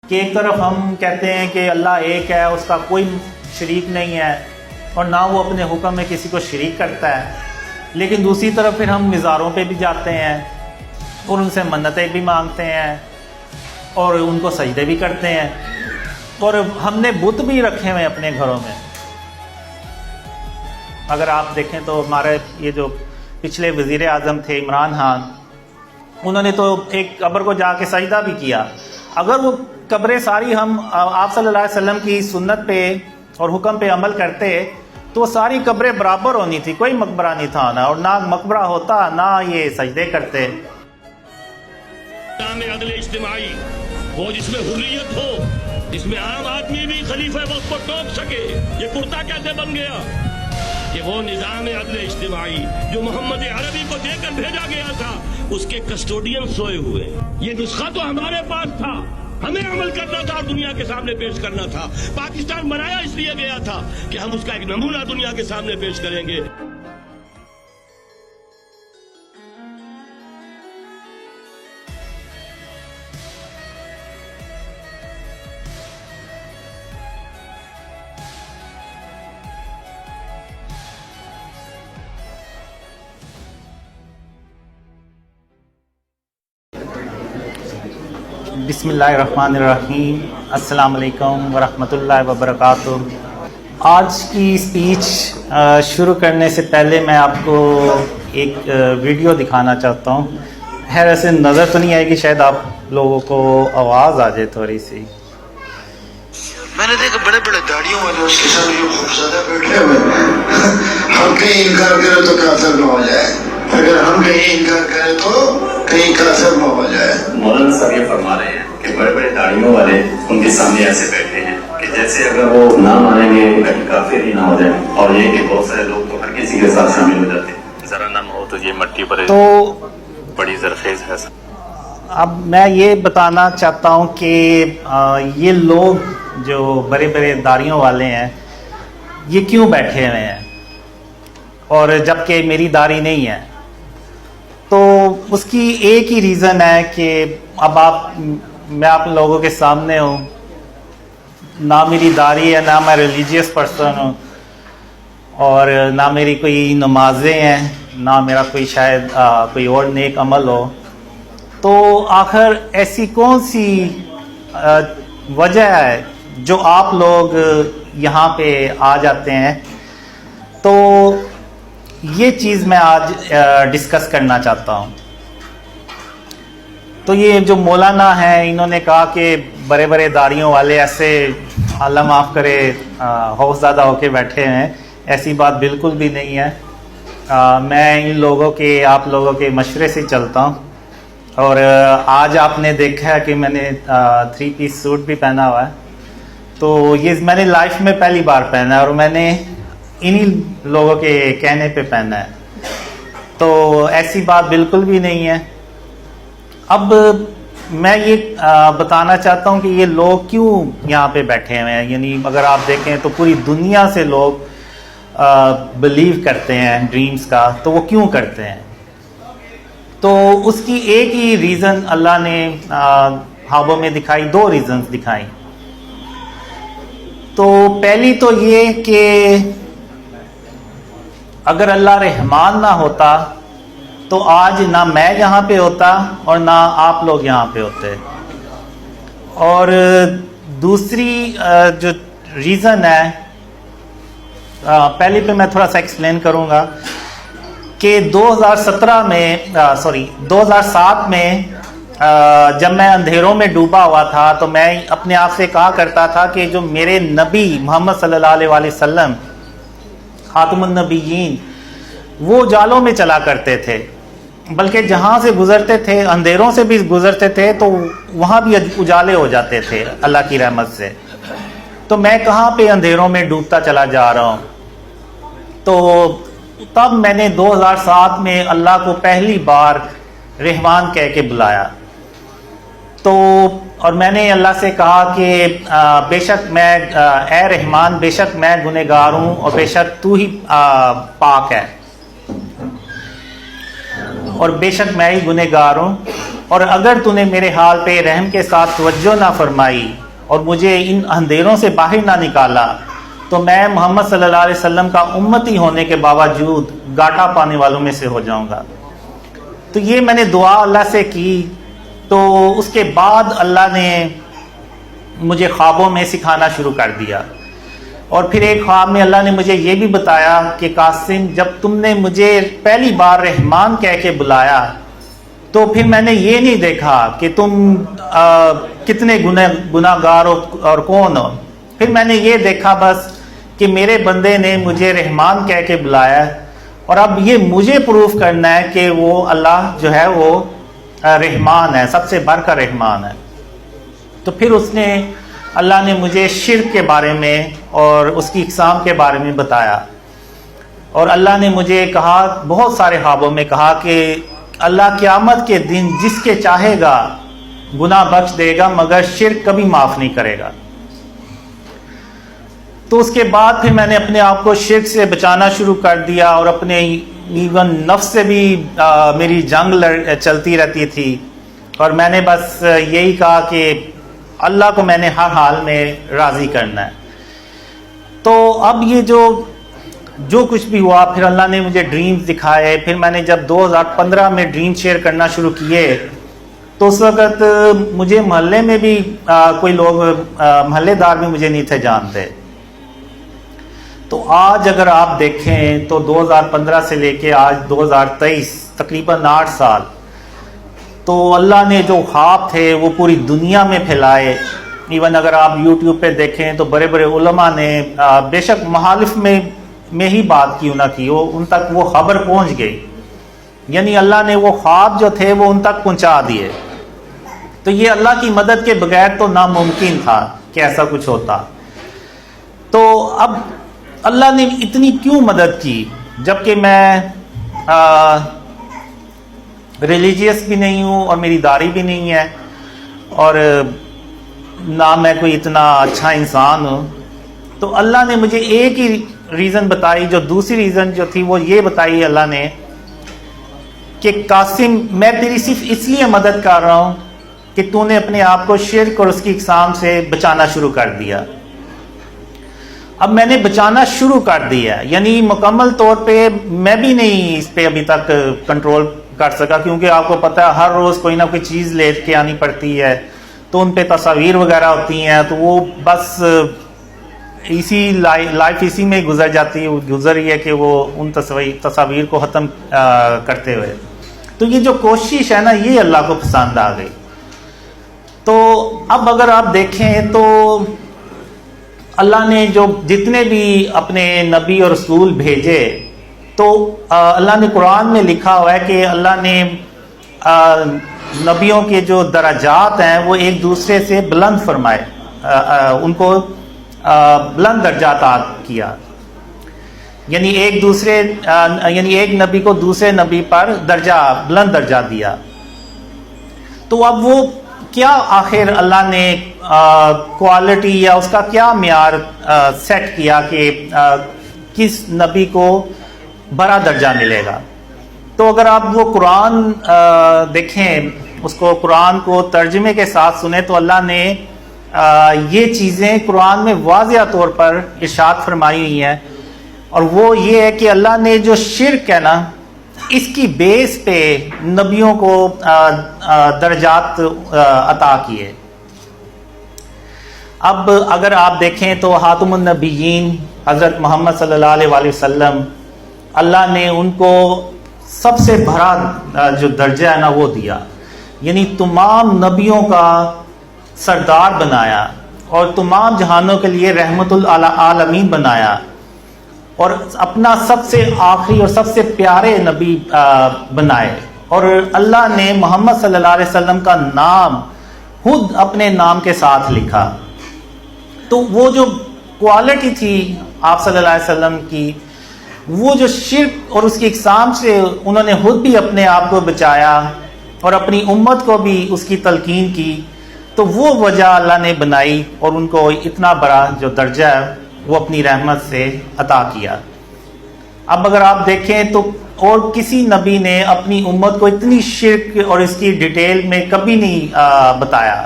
کہ ایک طرف ہم کہتے ہیں کہ اللہ ایک ہے، اس کا کوئی شریک نہیں ہے اور نہ وہ اپنے حکم میں کسی کو شریک کرتا ہے، لیکن دوسری طرف پھر ہم مزاروں پہ بھی جاتے ہیں اور ان سے منتیں بھی مانگتے ہیں اور ان کو سجدے بھی کرتے ہیں، اور ہم نے بت بھی رکھے ہوئے اپنے گھروں میں۔ اگر آپ دیکھیں تو ہمارے یہ جو پچھلے وزیر اعظم تھے عمران خان، انہوں نے تو ایک قبر کو جا کے سجدہ بھی کیا۔ اگر وہ قبریں ساری ہم آپ صلی اللہ علیہ وسلم کی سنت پہ اور حکم پہ عمل کرتے تو وہ ساری قبریں برابر ہونی تھی، کوئی مقبرہ نہیں تھا نا، اور نہ مقبرہ ہوتا نہ یہ سجدے کرتے۔ نظام عدل اجتماعی وہ جس میں حریت ہو، جس میں عام آدمی بھی خلیفہ وقت کو ٹوک سکے، یہ کرتا کیسے بن گیا؟ کہ وہ نظام عدل اجتماعی جو محمد عربی کو دے کر بھیجا گیا تھا، اس کے کسٹوڈین سوئے ہوئے۔ یہ نسخہ تو ہمارے پاس تھا، ہمیں عمل کرنا تھا اور دنیا کے سامنے پیش کرنا تھا۔ پاکستان بنایا اس لیے گیا تھا کہ ہم اس کا ایک نمونہ دنیا کے سامنے پیش کریں گے۔ بسم اللہ الرحمن الرحیم، السلام علیکم ورحمۃ اللہ وبرکاتہ۔ آج کی اسپیچ شروع کرنے سے پہلے میں آپ کو ایک ویڈیو دکھانا چاہتا ہوں۔ خیر ایسے نظر تو نہیں آئے گی، شاید آپ لوگوں کو آواز آ جائے تھوڑی سی۔ میں نے دیکھا بڑے بڑے داڑیوں والے اس کے ساتھ یہ خوفزدہ بیٹھے ہوئے ہیں۔ ہم کہیں انکار کریں تو کافر نہ ہو جائے، اگر ہم کہیں انکار کریں تو کہیں کافر نہ ہو جائے۔ مولانا صاحب یہ فرما رہے ہیں کہ بڑے بڑے داڑیوں والے ان کے سامنے ایسے بیٹھے ہیں کہ جیسے اگر وہ نہ مانیں گے کہیں کافر ہی نہ ہو جائے، اور یہ کہ بہت سارے لوگ تو ہر کسی کے ساتھ شامل ہو جاتے ہیں، ذرا نم ہو تو یہ مٹی پر تو بڑی زرخیز ہے۔ اب میں یہ بتانا چاہتا ہوں کہ یہ لوگ جو بڑے بڑے داڑھیوں والے ہیں یہ کیوں بیٹھے ہوئے ہیں، اور جبکہ میری داڑھی نہیں ہے۔ تو اس کی ایک ہی ریزن ہے کہ اب میں آپ لوگوں کے سامنے ہوں، نہ میری داڑھی ہے، نہ میں ریلیجیس پرسن ہوں، اور نہ میری کوئی نمازیں ہیں، نہ میرا کوئی شاید کوئی اور نیک عمل ہو۔ تو آخر ایسی کون سی وجہ ہے جو آپ لوگ یہاں پہ آ جاتے ہیں؟ تو یہ چیز میں آج ڈسکس کرنا چاہتا ہوں۔ تو یہ جو مولانا ہیں انہوں نے کہا کہ بڑے بڑے داڑھیوں والے ایسے اللہ معاف کرے خوف زدہ ہو کے بیٹھے ہیں، ایسی بات بالکل بھی نہیں ہے۔ میں ان لوگوں کے آپ لوگوں کے مشورے سے چلتا ہوں، اور آج آپ نے دیکھا ہے کہ میں نے 3 پیس سوٹ بھی پہنا ہوا ہے۔ تو یہ میں نے لائف میں پہلی بار پہنا ہے، اور میں نے انہی لوگوں کے کہنے پہ پہنا ہے، تو ایسی بات بالکل بھی نہیں ہے۔ اب میں یہ بتانا چاہتا ہوں کہ یہ لوگ کیوں یہاں پہ بیٹھے ہوئے ہیں، یعنی اگر آپ دیکھیں تو پوری دنیا سے لوگ بلیو کرتے ہیں ڈریمز کا، تو وہ کیوں کرتے ہیں؟ تو اس کی ایک ہی ریزن اللہ نے خوابوں میں دکھائی، 2 ریزنز دکھائی۔ تو پہلی تو یہ کہ اگر اللہ رحمان نہ ہوتا تو آج نہ میں یہاں پہ ہوتا اور نہ آپ لوگ یہاں پہ ہوتے۔ اور دوسری جو ریزن ہے، پہلے پہ میں تھوڑا سا ایکسپلین کروں گا کہ 2007 میں جب میں اندھیروں میں ڈوبا ہوا تھا تو میں اپنے آپ سے کہا کرتا تھا کہ جو میرے نبی محمد صلی اللہ علیہ وسلم خاتم النبیین، وہ جالوں میں چلا کرتے تھے، بلکہ جہاں سے گزرتے تھے اندھیروں سے بھی گزرتے تھے تو وہاں بھی اجالے ہو جاتے تھے اللہ کی رحمت سے۔ تو میں کہاں پہ اندھیروں میں ڈوبتا چلا جا رہا ہوں؟ تو تب میں نے 2007 میں اللہ کو پہلی بار رحمان کہہ کے بلایا، تو اور میں نے اللہ سے کہا کہ بے شک میں اے رحمان، بے شک میں گنہگار ہوں اور بے شک تو ہی پاک ہے۔ اور بے شک میں ہی گنہگار ہوں، اور اگر تو نے میرے حال پہ رحم کے ساتھ توجہ نہ فرمائی اور مجھے ان اندھیروں سے باہر نہ نکالا تو میں محمد صلی اللہ علیہ وسلم کا امتی ہونے کے باوجود گھاٹا پانے والوں میں سے ہو جاؤں گا۔ تو یہ میں نے دعا اللہ سے کی، تو اس کے بعد اللہ نے مجھے خوابوں میں سکھانا شروع کر دیا، اور پھر ایک خواب میں اللہ نے مجھے یہ بھی بتایا کہ قاسم، جب تم نے مجھے پہلی بار رحمان کہہ کے بلایا تو پھر میں نے یہ نہیں دیکھا کہ تم کتنے گناہ گار ہو اور کون ہو، پھر میں نے یہ دیکھا بس کہ میرے بندے نے مجھے رحمان کہہ کے بلایا، اور اب یہ مجھے پروف کرنا ہے کہ وہ اللہ جو ہے وہ رحمان ہے، سب سے بڑھ کر رحمان ہے۔ تو پھر اللہ نے مجھے شرک کے بارے میں اور اس کی اقسام کے بارے میں بتایا، اور اللہ نے مجھے کہا، بہت سارے خوابوں میں کہا کہ اللہ قیامت کے دن جس کے چاہے گا گناہ بخش دے گا مگر شرک کبھی معاف نہیں کرے گا۔ تو اس کے بعد پھر میں نے اپنے آپ کو شرک سے بچانا شروع کر دیا، اور اپنے ایون نفس سے بھی میری جنگ چلتی رہتی تھی، اور میں نے بس یہی کہا کہ اللہ کو میں نے ہر حال میں راضی کرنا ہے۔ تو اب یہ جو کچھ بھی ہوا، پھر اللہ نے مجھے ڈریمز دکھائے، پھر میں نے جب 2015 میں ڈریم شیئر کرنا شروع کیے تو اس وقت مجھے محلے میں بھی کوئی لوگ محلے دار بھی مجھے نہیں تھے جانتے۔ تو آج اگر آپ دیکھیں تو 2015 سے لے کے آج 2023 تقریباً 8 سال، تو اللہ نے جو خواب تھے وہ پوری دنیا میں پھیلائے۔ ایون اگر آپ یوٹیوب پہ دیکھیں تو بڑے بڑے علماء نے بے شک مخالف میں ہی بات کیوں نہ کی، ان تک وہ خبر پہنچ گئی، یعنی اللہ نے وہ خواب جو تھے وہ ان تک پہنچا دیے۔ تو یہ اللہ کی مدد کے بغیر تو ناممکن تھا کہ ایسا کچھ ہوتا۔ تو اب اللہ نے اتنی کیوں مدد کی، جبکہ میں ریلیجیس بھی نہیں ہوں اور میری داڑھی بھی نہیں ہے، اور نہ میں کوئی اتنا اچھا انسان ہوں۔ تو اللہ نے مجھے ایک ہی ریزن بتائی، جو دوسری ریزن جو تھی وہ یہ بتائی اللہ نے کہ قاسم، میں تیری صرف اس لیے مدد کر رہا ہوں کہ تو نے اپنے آپ کو شرک اور اس کی اقسام سے بچانا شروع کر دیا۔ اب میں نے بچانا شروع کر دیا، یعنی مکمل طور پہ میں بھی نہیں اس پہ ابھی تک کنٹرول کر سکا، کیونکہ آپ کو پتہ ہے ہر روز کوئی نہ کوئی چیز لے کے آنی پڑتی ہے، تو ان پہ تصاویر وغیرہ ہوتی ہیں، تو وہ بس اسی لائف اسی میں گزر جاتی ہے، گزر رہی ہے کہ وہ ان تصاویر کو ختم کرتے ہوئے۔ تو یہ جو کوشش ہے نا، یہ اللہ کو پسند آ گئی۔ تو اب اگر آپ دیکھیں تو اللہ نے جو جتنے بھی اپنے نبی اور رسول بھیجے، تو اللہ نے قرآن میں لکھا ہوا ہے کہ اللہ نے نبیوں کے جو درجات ہیں وہ ایک دوسرے سے بلند فرمائے، ان کو بلند درجات کیا، یعنی ایک نبی کو دوسرے نبی پر بلند درجہ دیا۔ تو اب وہ کیا آخر اللہ نے کوالٹی یا اس کا کیا معیار سیٹ کیا کہ کس نبی کو بڑا درجہ ملے گا؟ تو اگر آپ وہ قرآن دیکھیں، اس کو قرآن کو ترجمے کے ساتھ سنیں، تو اللہ نے یہ چیزیں قرآن میں واضح طور پر ارشاد فرمائی ہوئی ہیں، اور وہ یہ ہے کہ اللہ نے جو شرک ہے نا، اس کی بیس پہ نبیوں کو درجات عطا کیے۔ اب اگر آپ دیکھیں تو خاتم النبیین حضرت محمد صلی اللہ علیہ وآلہ وسلم، اللہ نے ان کو سب سے بڑا جو درجہ ہے نا وہ دیا، یعنی تمام نبیوں کا سردار بنایا، اور تمام جہانوں کے لیے رحمت للعالمین بنایا، اور اپنا سب سے آخری اور سب سے پیارے نبی بنائے، اور اللہ نے محمد صلی اللہ علیہ وسلم کا نام خود اپنے نام کے ساتھ لکھا۔ تو وہ جو کوالٹی تھی آپ صلی اللہ علیہ وسلم کی، وہ جو شرک اور اس کی اقسام سے انہوں نے خود بھی اپنے آپ کو بچایا اور اپنی امت کو بھی اس کی تلقین کی، تو وہ وجہ اللہ نے بنائی اور ان کو اتنا بڑا جو درجہ ہے وہ اپنی رحمت سے عطا کیا۔ اب اگر آپ دیکھیں تو اور کسی نبی نے اپنی امت کو اتنی شرک اور اس کی ڈیٹیل میں کبھی نہیں بتایا.